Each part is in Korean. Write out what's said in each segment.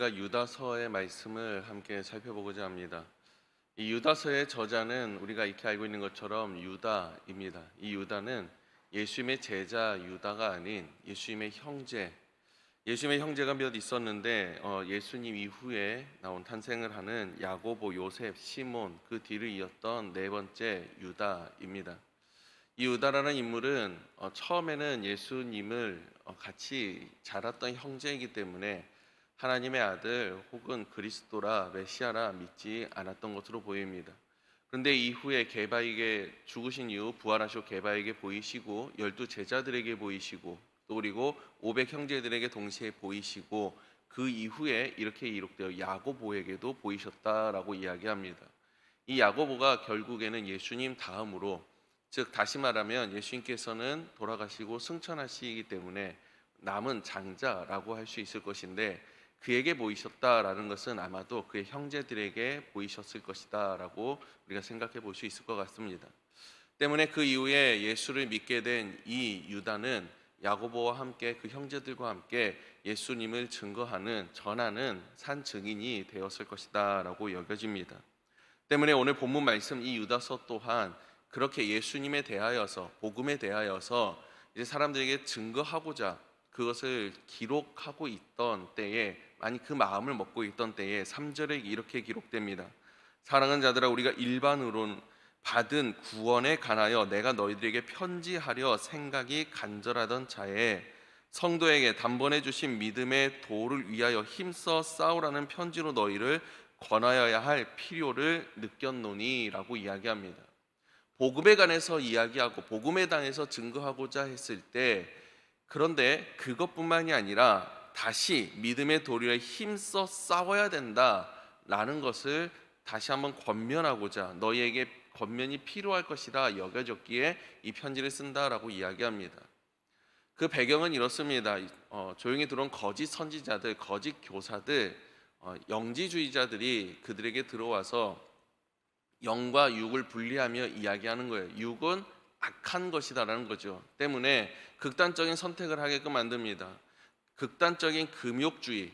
우리가 유다서의 말씀을 함께 살펴보고자 합니다. 이 유다서의 저자는 우리가 익히 알고 있는 것처럼 유다입니다. 이 유다는 예수님의 제자 유다가 아닌 예수님의 형제, 예수님의 형제가 몇 있었는데 예수님 이후에 나온 탄생을 하는 야고보, 요셉, 시몬, 그 뒤를 이었던 네 번째 유다입니다. 이 유다라는 인물은 처음에는 예수님을 같이 자랐던 형제이기 때문에 하나님의 아들 혹은 그리스도라 메시아라 믿지 않았던 것으로 보입니다. 그런데 이후에 게바에게 죽으신 이후 부활하시고 게바에게 보이시고 12제자들에게 보이시고 또 그리고 500 형제들에게 동시에 보이시고 그 이후에 이렇게 기록되어 야고보에게도 보이셨다라고 이야기합니다. 이 야고보가 결국에는 예수님 다음으로, 즉 다시 말하면 예수님께서는 돌아가시고 승천하시기 때문에 남은 장자라고 할 수 있을 것인데, 그에게 보이셨다라는 것은 아마도 그의 형제들에게 보이셨을 것이다 라고 우리가 생각해 볼 수 있을 것 같습니다. 때문에 그 이후에 예수를 믿게 된 이 유다는 야고보와 함께 그 형제들과 함께 예수님을 증거하는, 전하는 산 증인이 되었을 것이다 라고 여겨집니다. 때문에 오늘 본문 말씀 이 유다서 또한 그렇게 예수님에 대하여서, 복음에 대하여서 이제 사람들에게 증거하고자 그것을 기록하고 있던 때에, 아니 그 마음을 먹고 있던 때에 3절에 이렇게 기록됩니다. 사랑하는 자들아, 우리가 일반으로 받은 구원에 관하여 내가 너희들에게 편지하려 생각이 간절하던 차에 성도에게 단번에 주신 믿음의 도를 위하여 힘써 싸우라는 편지로 너희를 권하여야 할 필요를 느꼈노니 라고 이야기합니다. 복음에 관해서 이야기하고 복음에 관해서 증거하고자 했을 때, 그런데 그것뿐만이 아니라 다시 믿음의 도리에 힘써 싸워야 된다라는 것을 다시 한번 권면하고자, 너희에게 권면이 필요할 것이라 여겨졌기에 이 편지를 쓴다라고 이야기합니다. 그 배경은 이렇습니다. 조용히 들어온 거짓 선지자들, 거짓 교사들, 영지주의자들이 그들에게 들어와서 영과 육을 분리하며 이야기하는 거예요. 육은 악한 것이다라는 거죠. 때문에 극단적인 선택을 하게끔 만듭니다. 극단적인 금욕주의.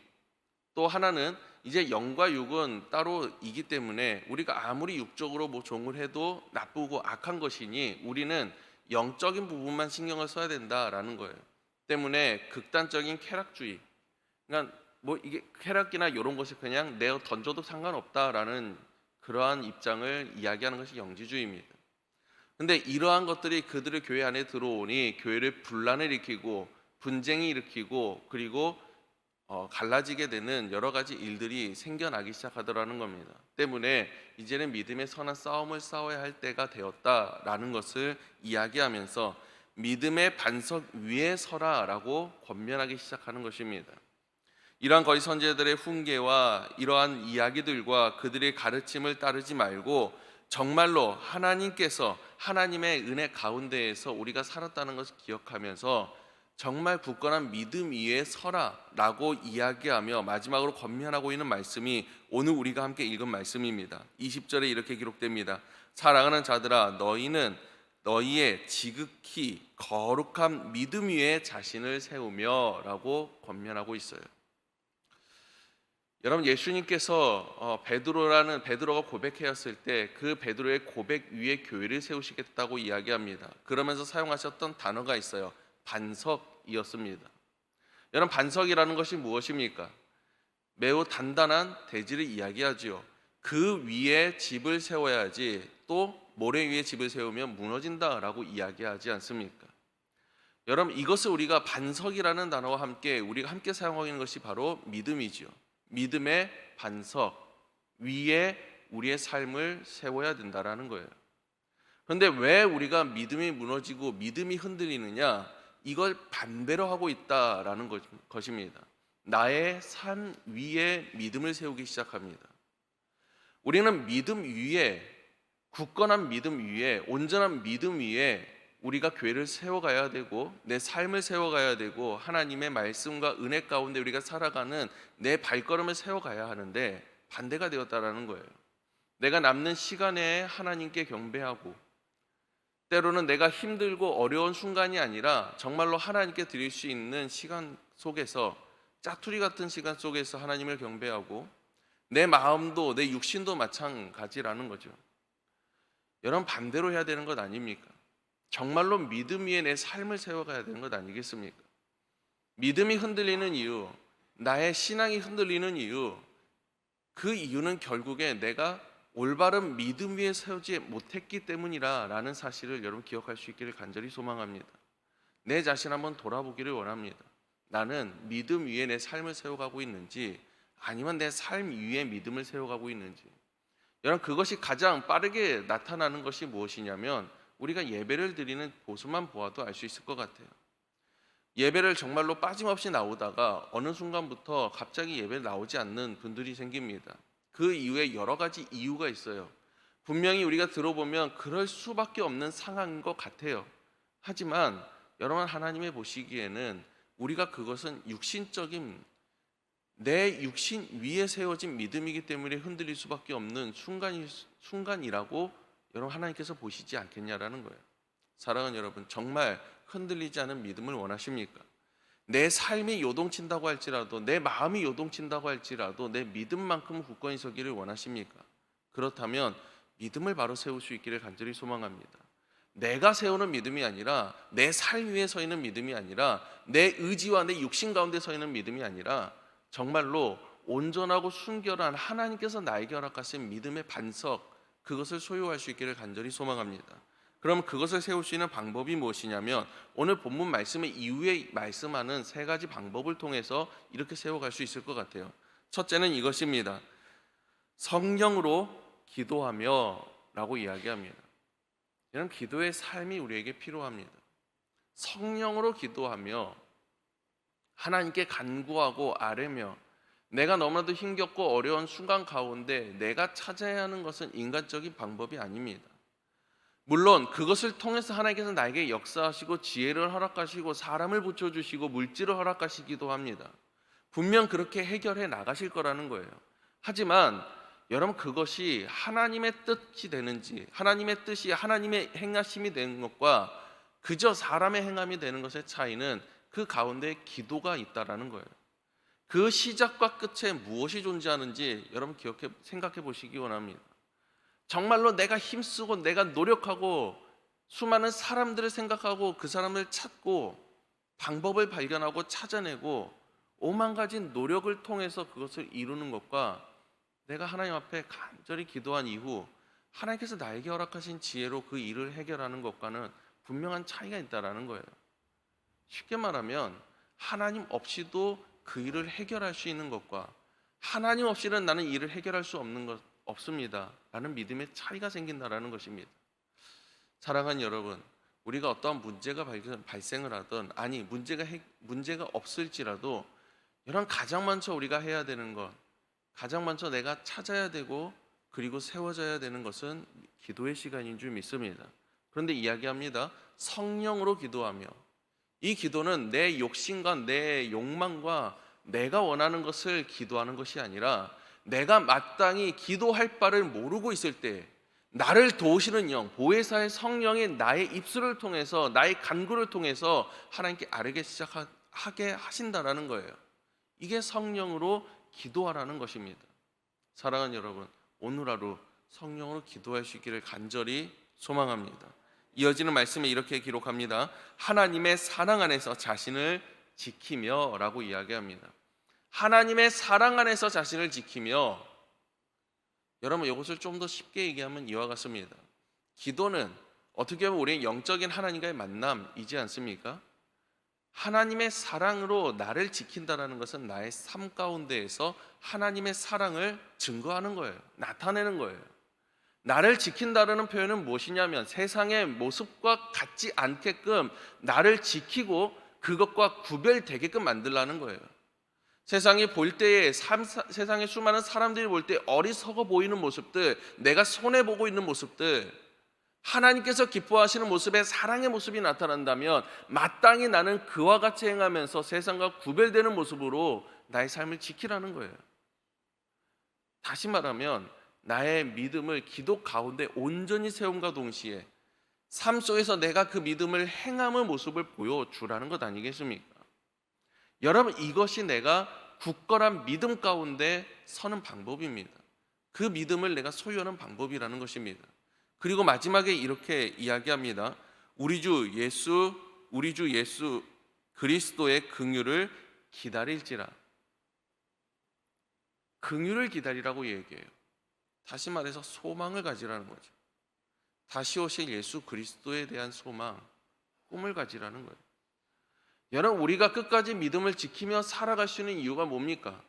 또 하나는 이제 영과 육은 따로이기 때문에 우리가 아무리 육적으로 종을 해도 나쁘고 악한 것이니 우리는 영적인 부분만 신경을 써야 된다라는 거예요. 때문에 극단적인 쾌락주의. 그러니까 이게 쾌락이나 이런 것이 그냥 내어 던져도 상관없다라는 그러한 입장을 이야기하는 것이 영지주의입니다. 근데 이러한 것들이 그들의 교회 안에 들어오니 교회를 분란을 일으키고 분쟁이 일으키고 그리고 갈라지게 되는 여러 가지 일들이 생겨나기 시작하더라는 겁니다. 때문에 이제는 믿음의 선한 싸움을 싸워야 할 때가 되었다라는 것을 이야기하면서 믿음의 반석 위에 서라라고 권면하기 시작하는 것입니다. 이러한 거짓 선지자들의 훈계와 이러한 이야기들과 그들의 가르침을 따르지 말고 정말로 하나님께서 하나님의 은혜 가운데에서 우리가 살았다는 것을 기억하면서 정말 굳건한 믿음 위에 서라라고 이야기하며 마지막으로 권면하고 있는 말씀이 오늘 우리가 함께 읽은 말씀입니다. 20절에 이렇게 기록됩니다. 사랑하는 자들아, 너희는 너희의 지극히 거룩한 믿음 위에 자신을 세우며 라고 권면하고 있어요. 여러분, 예수님께서 베드로가 고백하였을 때 그 베드로의 고백 위에 교회를 세우시겠다고 이야기합니다. 그러면서 사용하셨던 단어가 있어요. 반석이었습니다. 여러분, 반석이라는 것이 무엇입니까? 매우 단단한 대지를 이야기하지요. 그 위에 집을 세워야지 또 모래 위에 집을 세우면 무너진다라고 이야기하지 않습니까? 여러분, 이것을 우리가 반석이라는 단어와 함께 우리가 함께 사용하고 있는 것이 바로 믿음이지요. 믿음의 반석 위에 우리의 삶을 세워야 된다라는 거예요. 그런데 왜 우리가 믿음이 무너지고 믿음이 흔들리느냐? 이걸 반대로 하고 있다라는 것입니다. 나의 삶 위에 믿음을 세우기 시작합니다. 우리는 믿음 위에, 굳건한 믿음 위에, 온전한 믿음 위에 우리가 교회를 세워가야 되고 내 삶을 세워가야 되고 하나님의 말씀과 은혜 가운데 우리가 살아가는 내 발걸음을 세워가야 하는데 반대가 되었다라는 거예요. 내가 남는 시간에 하나님께 경배하고 때로는 내가 힘들고 어려운 순간이 아니라 정말로 하나님께 드릴 수 있는 시간 속에서 짜투리 같은 시간 속에서 하나님을 경배하고 내 마음도 내 육신도 마찬가지라는 거죠. 여러분, 반대로 해야 되는 것 아닙니까? 정말로 믿음 위에 내 삶을 세워가야 되는 것 아니겠습니까? 믿음이 흔들리는 이유, 나의 신앙이 흔들리는 이유, 그 이유는 결국에 내가 올바른 믿음 위에 세우지 못했기 때문이라는 사실을 여러분 기억할 수 있기를 간절히 소망합니다. 내 자신 한번 돌아보기를 원합니다. 나는 믿음 위에 내 삶을 세워가고 있는지, 아니면 내 삶 위에 믿음을 세워가고 있는지. 여러분, 그것이 가장 빠르게 나타나는 것이 무엇이냐면 우리가 예배를 드리는 모습만 보아도 알 수 있을 것 같아요. 예배를 정말로 빠짐없이 나오다가 어느 순간부터 갑자기 예배를 나오지 않는 분들이 생깁니다. 그 이유에 여러 가지 이유가 있어요. 분명히 우리가 들어보면 그럴 수밖에 없는 상황인 것 같아요. 하지만 여러분, 하나님의 보시기에는 우리가 그것은 육신적인 내 육신 위에 세워진 믿음이기 때문에 흔들릴 수밖에 없는 순간이라고 여러분 하나님께서 보시지 않겠냐라는 거예요. 사랑하는 여러분, 정말 흔들리지 않은 믿음을 원하십니까? 내 삶이 요동친다고 할지라도, 내 마음이 요동친다고 할지라도 내 믿음만큼 굳건히 서기를 원하십니까? 그렇다면 믿음을 바로 세울 수 있기를 간절히 소망합니다. 내가 세우는 믿음이 아니라, 내 삶 위에 서 있는 믿음이 아니라, 내 의지와 내 육신 가운데 서 있는 믿음이 아니라 정말로 온전하고 순결한 하나님께서 나에게 허락하신 믿음의 반석, 그것을 소유할 수 있기를 간절히 소망합니다. 그럼 그것을 세울 수 있는 방법이 무엇이냐면 오늘 본문 말씀의 이후에 말씀하는 세 가지 방법을 통해서 이렇게 세워갈 수 있을 것 같아요. 첫째는 이것입니다. 성령으로 기도하며 라고 이야기합니다. 이런 기도의 삶이 우리에게 필요합니다. 성령으로 기도하며 하나님께 간구하고 아뢰며, 내가 너무나도 힘겹고 어려운 순간 가운데 내가 찾아야 하는 것은 인간적인 방법이 아닙니다. 물론 그것을 통해서 하나님께서 나에게 역사하시고 지혜를 허락하시고 사람을 붙여주시고 물질을 허락하시기도 합니다. 분명 그렇게 해결해 나가실 거라는 거예요. 하지만 여러분, 그것이 하나님의 뜻이 되는지, 하나님의 뜻이 하나님의 행하심이 되는 것과 그저 사람의 행함이 되는 것의 차이는 그 가운데 기도가 있다라는 거예요. 그 시작과 끝에 무엇이 존재하는지 여러분 생각해 보시기 원합니다. 정말로 내가 힘쓰고 내가 노력하고 수많은 사람들을 생각하고 그 사람을 찾고 방법을 발견하고 찾아내고 오만 가지 노력을 통해서 그것을 이루는 것과, 내가 하나님 앞에 간절히 기도한 이후 하나님께서 나에게 허락하신 지혜로 그 일을 해결하는 것과는 분명한 차이가 있다라는 거예요. 쉽게 말하면 하나님 없이도 그 일을 해결할 수 있는 것과, 하나님 없이는 나는 일을 해결할 수 없는 것 없습니다 라는 믿음의 차이가 생긴다라는 것입니다. 사랑하는 여러분, 우리가 어떠한 문제가 발생을 하든, 아니 문제가 없을지라도 여러분, 가장 먼저 우리가 해야 되는 것, 가장 먼저 내가 찾아야 되고 그리고 세워져야 되는 것은 기도의 시간인 줄 믿습니다. 그런데 이야기합니다. 성령으로 기도하며. 이 기도는 내 욕심과 내 욕망과 내가 원하는 것을 기도하는 것이 아니라, 내가 마땅히 기도할 바를 모르고 있을 때 나를 도우시는 영, 보혜사의 성령이 나의 입술을 통해서, 나의 간구를 통해서 하나님께 아뢰게 시작하게 하신다라는 거예요. 이게 성령으로 기도하라는 것입니다. 사랑하는 여러분, 오늘 하루 성령으로 기도할 수 있기를 간절히 소망합니다. 이어지는 말씀에 이렇게 기록합니다. 하나님의 사랑 안에서 자신을 지키며 라고 이야기합니다. 하나님의 사랑 안에서 자신을 지키며. 여러분, 이것을 좀 더 쉽게 얘기하면 이와 같습니다. 기도는 어떻게 보면 우리의 영적인 하나님과의 만남이지 않습니까? 하나님의 사랑으로 나를 지킨다는 것은 나의 삶 가운데에서 하나님의 사랑을 증거하는 거예요. 나타내는 거예요. 나를 지킨다는 표현은 무엇이냐면 세상의 모습과 같지 않게끔 나를 지키고 그것과 구별되게끔 만들라는 거예요. 세상이 볼 때에 세상의 수많은 사람들이 볼 때 어리석어 보이는 모습들, 내가 손해보고 있는 모습들, 하나님께서 기뻐하시는 모습에 사랑의 모습이 나타난다면 마땅히 나는 그와 같이 행하면서 세상과 구별되는 모습으로 나의 삶을 지키라는 거예요. 다시 말하면 나의 믿음을 기도 가운데 온전히 세움과 동시에 삶 속에서 내가 그 믿음을 행함의 모습을 보여주라는 것 아니겠습니까? 여러분, 이것이 내가 굳건한 믿음 가운데 서는 방법입니다. 그 믿음을 내가 소유하는 방법이라는 것입니다. 그리고 마지막에 이렇게 이야기합니다. 우리 주 예수 그리스도의 긍휼을 기다릴지라. 긍휼을 기다리라고 얘기해요. 다시 말해서 소망을 가지라는 거죠. 다시 오실 예수 그리스도에 대한 소망, 꿈을 가지라는 거예요. 여러분, 우리가 끝까지 믿음을 지키며 살아갈 수 있는 이유가 뭡니까?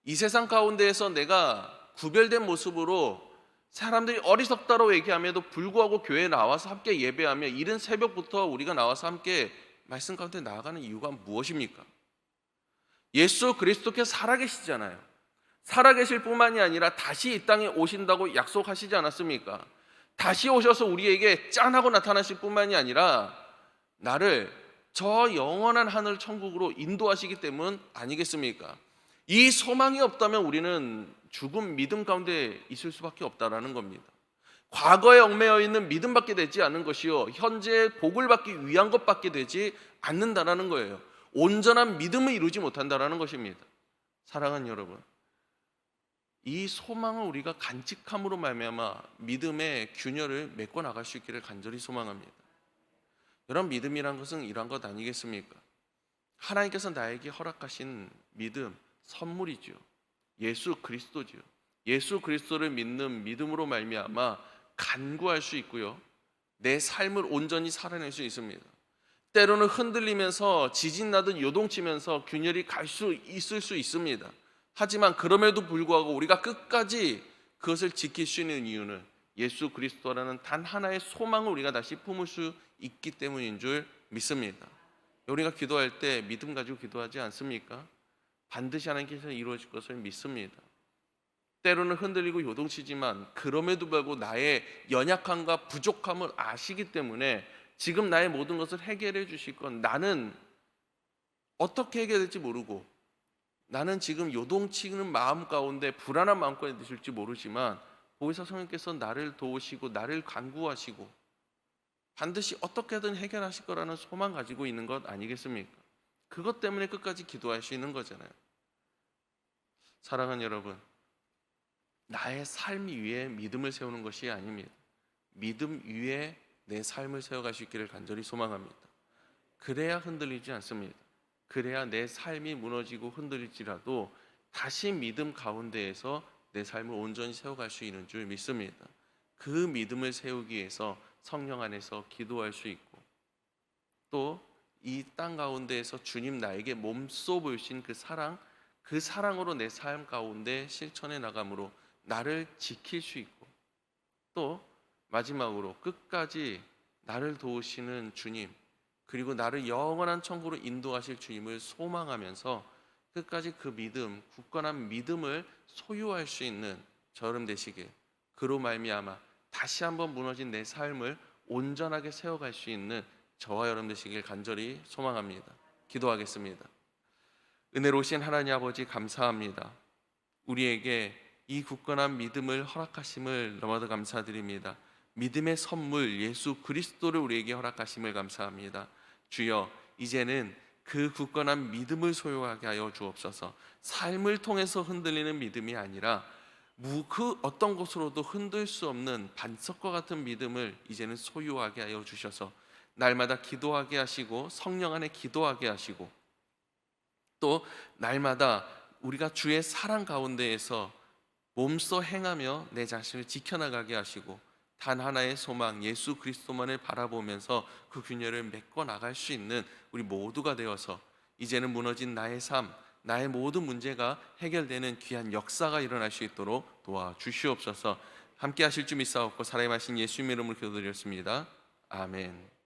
이 세상 가운데에서 내가 구별된 모습으로 사람들이 어리석다고 얘기함에도 불구하고 교회에 나와서 함께 예배하며 이른 새벽부터 우리가 나와서 함께 말씀 가운데 나아가는 이유가 무엇입니까? 예수 그리스도께서 살아계시잖아요. 살아계실 뿐만이 아니라 다시 이 땅에 오신다고 약속하시지 않았습니까? 다시 오셔서 우리에게 짠하고 나타나실 뿐만이 아니라 나를 저 영원한 하늘 천국으로 인도하시기 때문 아니겠습니까? 이 소망이 없다면 우리는 죽은 믿음 가운데 있을 수밖에 없다라는 겁니다. 과거에 얽매여 있는 믿음밖에 되지 않는 것이요, 현재 복을 받기 위한 것밖에 되지 않는다라는 거예요. 온전한 믿음을 이루지 못한다라는 것입니다. 사랑하는 여러분, 이 소망을 우리가 간직함으로 말미암아 믿음의 균열을 메꿔 나갈 수 있기를 간절히 소망합니다. 여러분, 믿음이란 것은 이런 것 아니겠습니까? 하나님께서 나에게 허락하신 믿음, 선물이죠. 예수 그리스도죠. 예수 그리스도를 믿는 믿음으로 말미암아 간구할 수 있고요, 내 삶을 온전히 살아낼 수 있습니다. 때로는 흔들리면서 지진나듯 요동치면서 균열이 갈 수 있을 수 있습니다. 하지만 그럼에도 불구하고 우리가 끝까지 그것을 지킬 수 있는 이유는 예수 그리스도라는 단 하나의 소망을 우리가 다시 품을 수 있기 때문인 줄 믿습니다. 우리가 기도할 때 믿음 가지고 기도하지 않습니까? 반드시 하나님께서 이루어질 것을 믿습니다. 때로는 흔들리고 요동치지만 그럼에도 불구하고 나의 연약함과 부족함을 아시기 때문에 지금 나의 모든 것을 해결해 주실 건, 나는 어떻게 해결될지 모르고 나는 지금 요동치는 마음 가운데 불안한 마음 가운데 드실지 모르지만 거기서 성령께서 나를 도우시고 나를 간구하시고 반드시 어떻게든 해결하실 거라는 소망 가지고 있는 것 아니겠습니까? 그것 때문에 끝까지 기도할 수 있는 거잖아요. 사랑하는 여러분, 나의 삶 위에 믿음을 세우는 것이 아닙니다. 믿음 위에 내 삶을 세워갈 수 있기를 간절히 소망합니다. 그래야 흔들리지 않습니다. 그래야 내 삶이 무너지고 흔들릴지라도 다시 믿음 가운데에서 내 삶을 온전히 세워갈 수 있는 줄 믿습니다. 그 믿음을 세우기 위해서 성령 안에서 기도할 수 있고, 또 이 땅 가운데에서 주님 나에게 몸소 보이신 그 사랑으로 내 삶 가운데 실천해 나감으로 나를 지킬 수 있고, 또 마지막으로 끝까지 나를 도우시는 주님, 그리고 나를 영원한 천국으로 인도하실 주님을 소망하면서 끝까지 그 믿음, 굳건한 믿음을 소유할 수 있는 저 여러분 되시길, 그로 말미암아 다시 한번 무너진 내 삶을 온전하게 세워갈 수 있는 저와 여러분 되시길 간절히 소망합니다. 기도하겠습니다. 은혜로우신 하나님 아버지, 감사합니다. 우리에게 이 굳건한 믿음을 허락하심을 너무나도 감사드립니다. 믿음의 선물 예수 그리스도를 우리에게 허락하심을 감사합니다. 주여, 이제는 그 굳건한 믿음을 소유하게 하여 주옵소서. 삶을 통해서 흔들리는 믿음이 아니라 그 어떤 것으로도 흔들 수 없는 반석과 같은 믿음을 이제는 소유하게 하여 주셔서 날마다 기도하게 하시고 성령 안에 기도하게 하시고, 또 날마다 우리가 주의 사랑 가운데에서 몸소 행하며 내 자신을 지켜나가게 하시고, 단 하나의 소망 예수 그리스도만을 바라보면서 그 균열을 메꿔 나갈 수 있는 우리 모두가 되어서 이제는 무너진 나의 삶, 나의 모든 문제가 해결되는 귀한 역사가 일어날 수 있도록 도와주시옵소서. 함께 하실 줄 믿사옵고 살아계신 예수님의 이름으로 기도드렸습니다. 아멘.